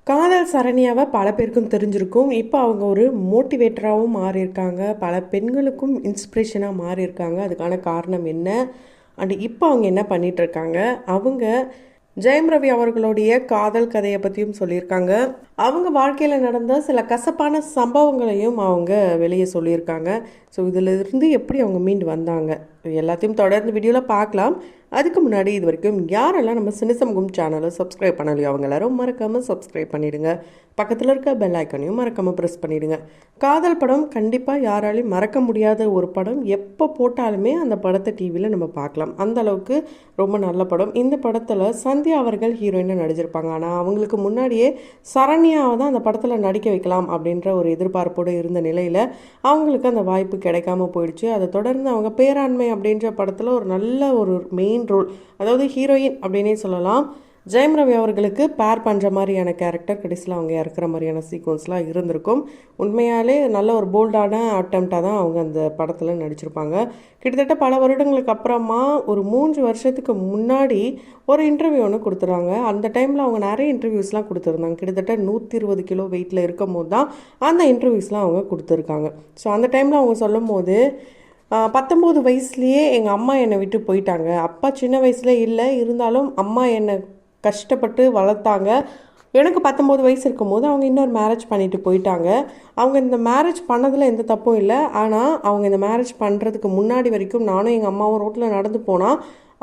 காதல் சரண்யாவை பல பேருக்கும் தெரிஞ்சிருக்கும். இப்போ அவங்க ஒரு மோட்டிவேட்டராகவும் மாறியிருக்காங்க. பல பெண்களுக்கும் இன்ஸ்பிரேஷனாக மாறியிருக்காங்க. அதுக்கான காரணம் என்ன? அண்ட் இப்போ அவங்க என்ன பண்ணிகிட்ருக்காங்க? அவங்க ஜெயம் ரவி அவர்களுடைய காதல் கதையை பற்றியும் சொல்லியிருக்காங்க. அவங்க வாழ்க்கையில் நடந்த சில கசப்பான சம்பவங்களையும் அவங்க வெளியே சொல்லியிருக்காங்க. ஸோ இதிலிருந்து எப்படி அவங்க மீண்டு வந்தாங்க எல்லாத்தையும் தொடர்ந்து வீடியோவில் பார்க்கலாம். அதுக்கு முன்னாடி இது வரைக்கும் யாரெல்லாம் நம்ம சினிசமூகம் சேனலை சப்ஸ்கிரைப் பண்ணலையோ அவங்க எல்லாரும் மறக்காமல் சப்ஸ்கிரைப் பண்ணிவிடுங்க. பக்கத்தில் இருக்க பெல் ஐக்கனையும் மறக்காமல் ப்ரெஸ் பண்ணிவிடுங்க. காதல் படம் கண்டிப்பாக யாராலையும் மறக்க முடியாத ஒரு படம். எப்போ போட்டாலுமே அந்த படத்தை டிவியில் நம்ம பார்க்கலாம். அந்த அளவுக்கு ரொம்ப நல்ல படம். இந்த படத்தில் சந்தியா அவர்கள் ஹீரோயினாக நடிச்சிருப்பாங்க. ஆனால் அவங்களுக்கு முன்னாடியே சரண்யாவை தான் அந்த படத்தில் நடிக்க வைக்கலாம் அப்படின்ற ஒரு எதிர்பார்ப்போடு இருந்த நிலையில் அவங்களுக்கு அந்த வாய்ப்பு கிடைக்காம போயிடுச்சு. அதை தொடர்ந்து அவங்க பேராண்மை அப்படின்ற படத்தில் ஒரு நல்ல ஒரு மெயின் ரோல், அதாவது ஹீரோயின் அப்படின்னே சொல்லலாம், ஜெயம் ரவி அவர்களுக்கு பேர் பண்ணுற மாதிரியான கேரக்டர் கடைசியில் அவங்க இறக்குற மாதிரியான சீக்வன்ஸ்லாம் இருந்திருக்கும். உண்மையாலே நல்ல ஒரு போல்டான அட்டம்ப்டாக தான் அவங்க அந்த படத்தில் நடிச்சிருப்பாங்க. கிட்டத்தட்ட பல வருடங்களுக்கு அப்புறமா ஒரு 3 வருஷத்துக்கு முன்னாடி ஒரு இன்டர்வியூ ஒன்று கொடுத்துருவாங்க. அந்த டைமில் அவங்க நிறைய இன்டர்வியூஸ்லாம் கொடுத்துருந்தாங்க. கிட்டத்தட்ட 120 கிலோ வெயிட்டில் இருக்கும் போது தான் அந்த இன்டர்வியூஸ்லாம் அவங்க கொடுத்துருக்காங்க. ஸோ அந்த டைமில் அவங்க சொல்லும் போது 19 வயசுலேயே எங்கள் அம்மா என்னை விட்டு போயிட்டாங்க. அப்பா சின்ன வயசில் இல்லை, இருந்தாலும் அம்மா என்னை கஷ்டப்பட்டு வளர்த்தாங்க. எனக்கு 19 வயசு இருக்கும்போது அவங்க இன்னொரு மேரேஜ் பண்ணிட்டு போயிட்டாங்க. அவங்க இந்த மேரேஜ் பண்ணதில் எந்த தப்பும் இல்லை. ஆனால் அவங்க இந்த மேரேஜ் பண்ணுறதுக்கு முன்னாடி வரைக்கும் நானும் எங்கள் அம்மாவும் ரோட்டில் நடந்து போனால்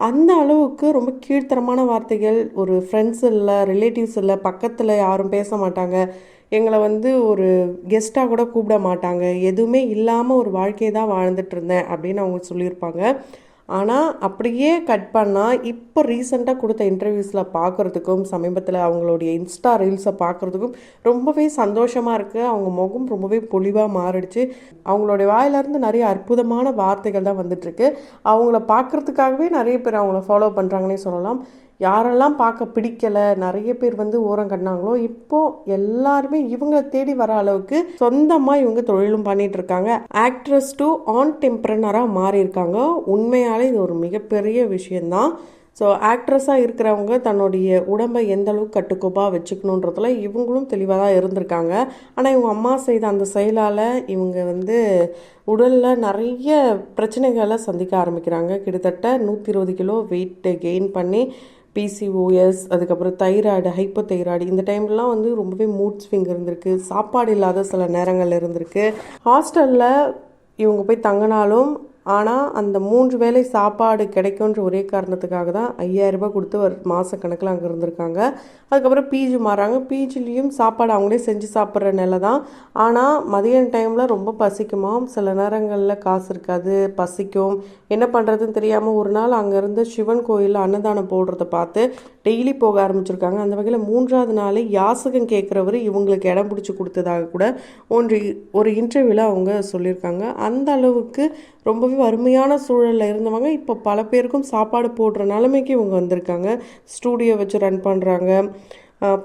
அந்த அளவுக்கு ரொம்ப கீழ்த்தரமான வார்த்தைகள், ஒரு ஃப்ரெண்ட்ஸ் இல்லை, ரிலேட்டிவ்ஸ் இல்லை, பக்கத்தில் யாரும் பேச மாட்டாங்க, எங்களை ஒரு கெஸ்ட்டாக கூட கூப்பிட மாட்டாங்க, எதுவுமே இல்லாமல் ஒரு வாழ்க்கையை தான் வாழ்ந்துட்டு இருந்தேன் அப்படின்னு அவங்க சொல்லியிருப்பாங்க. ஆனால் அப்படியே கட் பண்ணால் இப்போ ரீசெண்டாக கொடுத்த இன்டர்வியூஸில் பார்க்குறதுக்கும் சமீபத்தில் அவங்களுடைய இன்ஸ்டா ரீல்ஸை பார்க்குறதுக்கும் ரொம்பவே சந்தோஷமாக இருக்குது. அவங்க முகம் ரொம்பவே பொலிவாக மாறிடுச்சு. அவங்களுடைய வாயிலிருந்து நிறைய அற்புதமான வார்த்தைகள் தான் வந்துட்டுருக்கு. அவங்கள பார்க்குறதுக்காகவே நிறைய பேர் அவங்கள ஃபாலோ பண்ணுறாங்கன்னே சொல்லலாம். யாரெல்லாம் பார்க்க பிடிக்கலை, நிறைய பேர் ஓரம் கட்டினாங்களோ, இப்போது எல்லாருமே இவங்க தேடி வர அளவுக்கு சொந்தமாக இவங்க தொழிலும் பண்ணிட்டு இருக்காங்க. ஆக்ட்ரஸ் டு ஆன்டெம்ப்ரனராக மாறியிருக்காங்க. உண்மையாலே இது ஒரு மிகப்பெரிய விஷயந்தான். ஸோ ஆக்ட்ரஸாக இருக்கிறவங்க தன்னுடைய உடம்பை எந்த அளவுக்கு கட்டுக்கோப்பாக வச்சுக்கணுன்றதுல இவங்களும் தெளிவாக தான் இருந்திருக்காங்க. ஆனால் இவங்க அம்மா செய்த அந்த செயலால் இவங்க உடலில் நிறைய பிரச்சனைகளை சந்திக்க ஆரம்பிக்கிறாங்க. கிட்டத்தட்ட 120 கிலோ வெயிட் கெயின் பண்ணி PCOS, அதுக்கப்புறம் தைராய்டு, ஹைப்போ தைராய்டு, இந்த டைம்லாம் ரொம்பவே மூட் ஸ்விங் இருந்திருக்கு. சாப்பாடு இல்லாத சில நேரங்கள் இருந்திருக்கு. ஹாஸ்டலில் இவங்க போய் தங்கினாலும் ஆனால் அந்த 3 வேளை சாப்பாடு கிடைக்குன்ற ஒரே காரணத்துக்காக தான் 5000 ரூபாய் கொடுத்து ஒரு மாதக்கணக்கில் அங்கே இருந்திருக்காங்க. அதுக்கப்புறம் பிஜி மாறாங்க. பிஜிலையும் சாப்பாடு அவங்களே செஞ்சு சாப்பிட்ற நிலை தான். ஆனால் மதியான டைமில் ரொம்ப பசிக்குமா, சில நேரங்களில் காசு இருக்காது, பசிக்கும், என்ன பண்ணுறதுன்னு தெரியாமல் ஒரு நாள் அங்கேருந்து சிவன் கோயிலில் அன்னதானம் போடுறத பார்த்து டெய்லி போக ஆரம்பிச்சிருக்காங்க. அந்த வகையில் 3ஆவது நாள் யாசகம் கேட்குறவர் இவங்களுக்கு இடம் பிடிச்சி கொடுத்ததாக கூட ஒரு இன்டர்வியூவில் அவங்க சொல்லியிருக்காங்க. அந்த அளவுக்கு ரொம்பவே வறுமையான சூழலில் இருந்தவங்க இப்போ பல பேருக்கும் சாப்பாடு போடுற நிலைமைக்கு இவங்க வந்திருக்காங்க. ஸ்டூடியோ வச்சு ரன் பண்ணுறாங்க.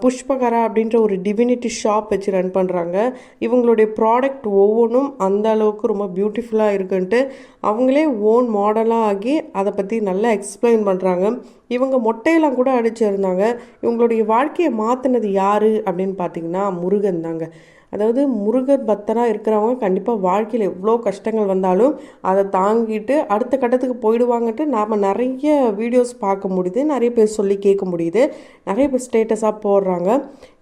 புஷ்பகரா அப்படின்ற ஒரு டிவினிட்டி ஷாப் வச்சு ரன் பண்ணுறாங்க. இவங்களுடைய ப்ராடக்ட் ஒவ்வொன்றும் அந்த அளவுக்கு ரொம்ப பியூட்டிஃபுல்லாக இருக்குன்ட்டு அவங்களே ஓன் மாடலாக ஆகி அதை பற்றி நல்லா எக்ஸ்பிளைன் பண்ணுறாங்க. இவங்க மொட்டையெல்லாம் கூட அடிச்சிருந்தாங்க. இவங்களுடைய வாழ்க்கையை மாற்றினது யார் அப்படின்னு பார்த்திங்கன்னா முருகன் தாங்க. அதாவது முருகர் பக்தராக இருக்கிறவங்க கண்டிப்பாக வாழ்க்கையில் எவ்வளோ கஷ்டங்கள் வந்தாலும் அதை தாங்கிட்டு அடுத்த கட்டத்துக்கு போயிடுவாங்கன்ட்டு நாம் நிறைய வீடியோஸ் பார்க்க முடியுது, நிறைய பேர் சொல்லி கேட்க முடியுது, நிறைய பேர் ஸ்டேட்டஸாக போடுறாங்க.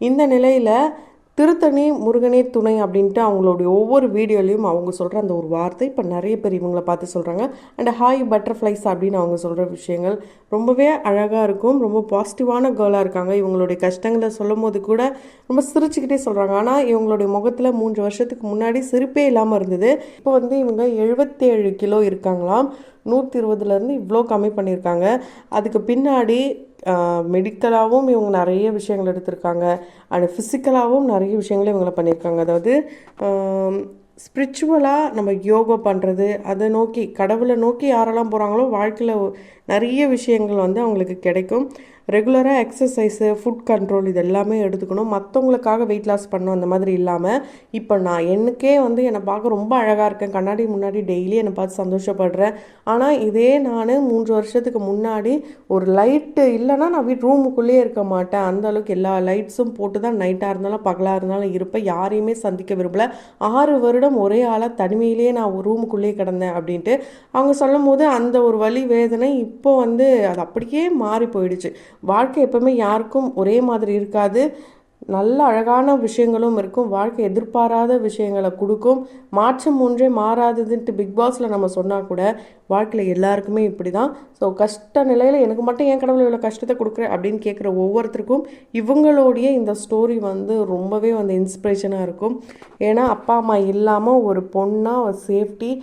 இந்த நிலையில் திருத்தணி முருகனே துணை அப்படின்ட்டு அவங்களுடைய ஒவ்வொரு வீடியோலையும் அவங்க சொல்கிற அந்த ஒரு வார்த்தை இப்போ நிறைய பேர் இவங்கள பார்த்து சொல்கிறாங்க. அண்ட் ஹாய் பட்டர்ஃப்ளைஸ் அப்படின்னு அவங்க சொல்கிற விஷயங்கள் ரொம்பவே அழகாக இருக்கும். ரொம்ப பாசிட்டிவான கேர்ளாக இருக்காங்க. இவங்களுடைய கஷ்டங்களை சொல்லும் போது கூட ரொம்ப சிரிச்சுக்கிட்டே சொல்கிறாங்க. ஆனால் இவங்களுடைய முகத்தில் 3 வருஷத்துக்கு முன்னாடி சிரிப்பே இல்லாமல் இருந்தது. இப்போ இவங்க 77 கிலோ இருக்காங்களாம். 120லேருந்து இவ்வளோ கம்மி பண்ணியிருக்காங்க. அதுக்கு பின்னாடி மெடிக்கலாகவும் இவங்க நிறைய விஷயங்கள் எடுத்திருக்காங்க. அண்ட் ஃபிசிக்கலாகவும் நிறைய விஷயங்களும் இவங்களை பண்ணியிருக்காங்க. அதாவது ஸ்பிரிச்சுவலாக நம்ம யோகா பண்ணுறது, அதை நோக்கி கடவுளை நோக்கி யாரெல்லாம் போகிறாங்களோ வாழ்க்கையில் நிறைய விஷயங்கள் வந்து அவங்களுக்கு கிடைக்கும். ரெகுலராக எக்ஸசைஸு, ஃபுட் கண்ட்ரோல் இது எல்லாமே எடுத்துக்கணும். மற்றவங்களுக்காக வெயிட் லாஸ் பண்ணணும் அந்த மாதிரி இல்லாமல், இப்போ நான் எனக்கே வந்து என்னை பார்க்க ரொம்ப அழகாக இருக்கேன், கண்ணாடி முன்னாடி டெய்லி என்னை பார்த்து சந்தோஷப்படுறேன். ஆனால் இதே நான் 3 வருஷத்துக்கு முன்னாடி ஒரு லைட்டு இல்லைன்னா நான் ரூமுக்குள்ளேயே இருக்க மாட்டேன். அந்த அளவுக்கு எல்லா லைட்ஸும் போட்டு தான் நைட்டாக இருந்தாலும் பகலாக இருந்தாலும் இருப்பேன். யாரையுமே சந்திக்க விரும்பல. 6 வருடம் ஒரே ஆளாக தனிமையிலேயே நான் ரூமுக்குள்ளேயே கிடந்தேன் அப்படின்ட்டு அவங்க சொல்லும் போது அந்த ஒரு வலி வேதனை இப்போ வந்து அது அப்படியே மாறி போயிடுச்சு. வாழ்க்கை எப்பவுமே யாருக்கும் ஒரே மாதிரி இருக்காது. நல்ல அழகான விஷயங்களும் இருக்கும், வாழ்க்கை எதிர்பாராத விஷயங்களை கொடுக்கும். மாற்றம் ஒன்றே மாறாததுன்ட்டு பிக் பாஸில் நம்ம சொன்னால் கூட வாழ்க்கையில் எல்லாருக்குமே இப்படி தான். ஸோ கஷ்ட நிலையில் எனக்கு மட்டும் ஏன் கடவுள் இவ்வளோ கஷ்டத்தை கொடுக்குறேன் அப்படின்னு கேட்குற ஒவ்வொருத்தருக்கும் இவங்களுடைய இந்த ஸ்டோரி வந்து ரொம்பவே வந்து இன்ஸ்பிரேஷனாக இருக்கும். ஏன்னா அப்பா அம்மா இல்லாமல் ஒரு பொண்ணாக ஒரு சேஃப்டி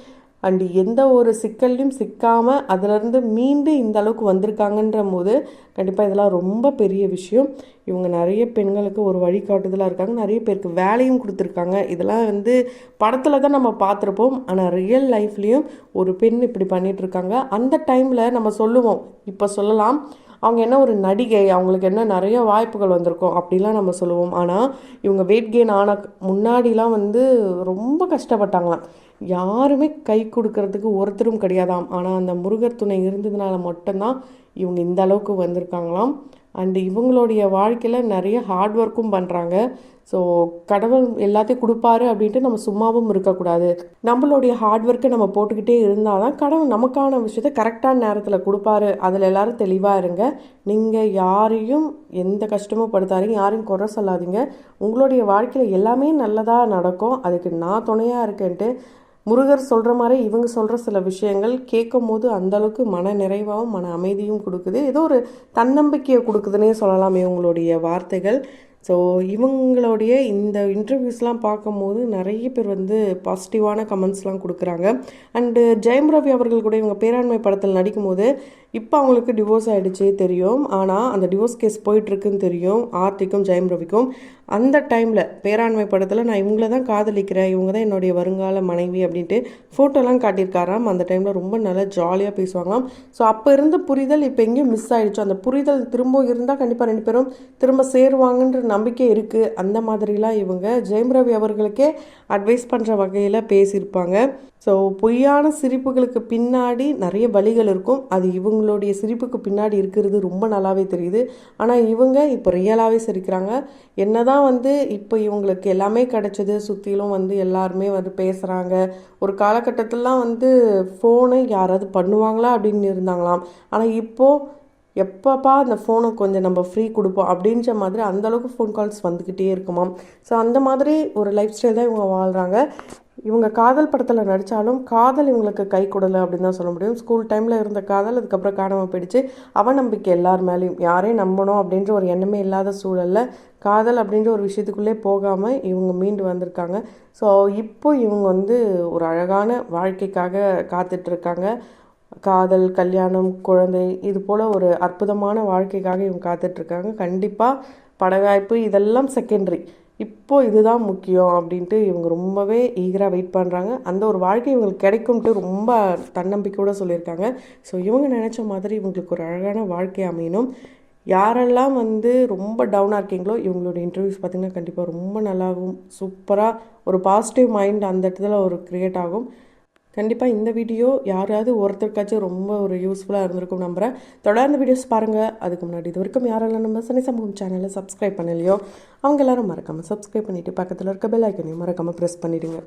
அண்டு எந்த ஒரு சிக்கல்லையும் சிக்காமல் அதிலேருந்து மீண்டு இந்த அளவுக்கு வந்திருக்காங்கன்ற போது கண்டிப்பாக இதெல்லாம் ரொம்ப பெரிய விஷயம். இவங்க நிறைய பெண்களுக்கு ஒரு வழிகாட்டுதலாக இருக்காங்க, நிறைய பேருக்கு வேலையும் கொடுத்துருக்காங்க. இதெல்லாம் வந்து படத்தில் தான் நம்ம பார்த்துருப்போம், ஆனால் ரியல் லைஃப்லேயும் ஒரு பெண் இப்படி பண்ணிகிட்ருக்காங்க. அந்த டைமில் நம்ம சொல்லுவோம், இப்போ சொல்லலாம் அவங்க என்ன ஒரு நடிகை, அவங்களுக்கு என்ன நிறைய வாய்ப்புகள் வந்திருக்கும் அப்படிலாம் நம்ம சொல்லுவோம். ஆனால் இவங்க வெயிட் கெயின் ஆன முன்னாடிலாம் வந்து ரொம்ப கஷ்டப்பட்டாங்களாம். யாருமே கை கொடுக்கறதுக்கு ஒருத்தரும் கிடையாதாம். ஆனால் அந்த முருகர் துணை இருந்ததுனால மட்டும்தான் இவங்க இந்த அளவுக்கு வந்திருக்காங்களாம். அண்டு இவங்களுடைய வாழ்க்கையில் நிறைய ஹார்ட் ஒர்க்கும் பண்ணுறாங்க. ஸோ கடவுள் எல்லாத்தையும் கொடுப்பாரு அப்படின்ட்டு நம்ம சும்மாவும் இருக்கக்கூடாது. நம்மளுடைய ஹார்ட் ஒர்க்கை நம்ம போட்டுக்கிட்டே இருந்தால் தான் கடவுள் நமக்கான விஷயத்த கரெக்டான நேரத்தில் கொடுப்பாரு. அதில் எல்லோரும் தெளிவாக இருங்க. நீங்கள் யாரையும் எந்த கஷ்டமும் படுத்தாதீங்க, யாரையும் குறை சொல்லாதீங்க. உங்களுடைய வாழ்க்கையில் எல்லாமே நல்லதாக நடக்கும். அதுக்கு நான் துணையாக இருக்கேன்ட்டு முருகர் சொல்கிற மாதிரி இவங்க சொல்கிற சில விஷயங்கள் கேட்கும் போது அந்தளவுக்கு மன நிறைவாகவும் மன அமைதியும் கொடுக்குது. ஏதோ ஒரு தன்னம்பிக்கையை கொடுக்குதுன்னே சொல்லலாம் இவங்களுடைய வார்த்தைகள். ஸோ இவங்களுடைய இந்த இன்டர்வியூஸ்லாம் பார்க்கும்போது நிறைய பேர் வந்து பாசிட்டிவான கமெண்ட்ஸ்லாம் கொடுக்குறாங்க. அண்டு ஜெயம் ரவி அவர்கள் கூட இவங்க பேராண்மை படத்தில் நடிக்கும்போது இப்போ அவங்களுக்கு டிவோர்ஸ் ஆகிடுச்சு தெரியும். ஆனால் அந்த டிவோர்ஸ் கேஸ் போயிட்டுருக்குன்னு தெரியும் ஆர்த்திக்கும் ஜெயம் ரவிக்கும். அந்த டைமில் பேராண்மை படத்தில் நான் இவங்கள தான் காதலிக்கிறேன், இவங்க தான் என்னுடைய வருங்கால மனைவி அப்படின்ட்டு ஃபோட்டோலாம் காட்டியிருக்காராம். அந்த டைமில் ரொம்ப நல்லா ஜாலியாக பேசுவாங்களாம். ஸோ அப்போ இருந்த புரிதல் இப்போ எங்கேயும் மிஸ் ஆகிடுச்சு. அந்த புரிதல் திரும்ப இருந்தால் கண்டிப்பாக 2 பேரும் திரும்ப சேருவாங்கன்ற நம்பிக்கை இருக்குது. அந்த மாதிரிலாம் இவங்க ஜெயம் ரவி அவர்களுக்கே அட்வைஸ் பண்ணுற வகையில் பேசியிருப்பாங்க. ஸோ பொய்யான சிரிப்புகளுக்கு பின்னாடி நிறைய வழிகள் இருக்கும். அது இவங்களுடைய சிரிப்புக்கு பின்னாடி இருக்கிறது ரொம்ப நல்லாவே தெரியுது. ஆனால் இவங்க இப்போ ரியலாகவே சிரிக்கிறாங்க. என்ன தான் வந்து இப்போ இவங்களுக்கு எல்லாமே கிடச்சது, சுற்றிலும் வந்து எல்லாருமே வந்து பேசுகிறாங்க. ஒரு காலகட்டத்திலலாம் வந்து ஃபோனு யாராவது பண்ணுவாங்களா அப்படின்னு இருந்தாங்களாம். ஆனால் இப்போது எப்பப்பா அந்த ஃபோனை கொஞ்சம் நம்ம ஃப்ரீ கொடுப்போம் அப்படின்ற மாதிரி அந்தளவுக்கு ஃபோன் கால்ஸ் வந்துக்கிட்டே இருக்குமாம். ஸோ அந்த மாதிரி ஒரு லைஃப் ஸ்டைல் தான் இவங்க வாழ்கிறாங்க. இவங்க காதல் படத்தில் நடித்தாலும் காதல் இவங்களுக்கு கை கொடுலை அப்படின்னு தான் சொல்ல முடியும். ஸ்கூல் டைமில் இருந்த காதல் அதுக்கப்புறம் காணாமல் போயிடுச்சு. அவநம்பிக்கை எல்லார் மேலேயும், யாரையும் நம்பணும் அப்படின்ற ஒரு எண்ணமே இல்லாத சூழலில் காதல் அப்படின்ற ஒரு விஷயத்துக்குள்ளே போகாமல் இவங்க மீண்டு வந்திருக்காங்க. ஸோ இப்போ இவங்க வந்து ஒரு அழகான வாழ்க்கைக்காக காத்துட்ருக்காங்க. காதல், கல்யாணம், குழந்தை இது போல் ஒரு அற்புதமான வாழ்க்கைக்காக இவங்க காத்துட்ருக்காங்க. கண்டிப்பாக படவாய்ப்பு இதெல்லாம் செகண்டரி, இப்போது இதுதான் முக்கியம் அப்படின்ட்டு இவங்க ரொம்பவே ஈகராக வெயிட் பண்ணுறாங்க. அந்த ஒரு வாழ்க்கை இவங்களுக்கு கிடைக்கும்ட்டு ரொம்ப தன்னம்பிக்கையோடு சொல்லியிருக்காங்க. ஸோ இவங்க நினச்ச மாதிரி இவங்களுக்கு ஒரு அழகான வாழ்க்கை அமையணும். யாரெல்லாம் வந்து ரொம்ப டவுனாக இருக்கீங்களோ இவங்களோட இன்டர்வியூஸ் பார்த்திங்கன்னா கண்டிப்பாக ரொம்ப நல்லாவும் சூப்பராக ஒரு பாசிட்டிவ் மைண்ட் அந்த இடத்துல ஒரு க்ரியேட் ஆகும். கண்டிப்பாக இந்த வீடியோ யாராவது ஒருத்தருக்காச்சும் ரொம்ப ஒரு யூஸ்ஃபுல்லாக இருந்திருக்கும் நம்புகிறேன். தொடர்ந்து வீடியோஸ் பாருங்கள். அதுக்கு முன்னாடி இது வரைக்கும் யாரெல்லாம் நம்ம சனி சமூகம் சேனலை சப்ஸ்கிரைப் பண்ணலையோ அவங்க எல்லோரும் மறக்காமல் சப்ஸ்கிரைப் பண்ணிவிட்டு பக்கத்தில் இருக்க பெல் ஐக்கனையும் மறக்காமல் ப்ரெஸ் பண்ணிவிடுங்க.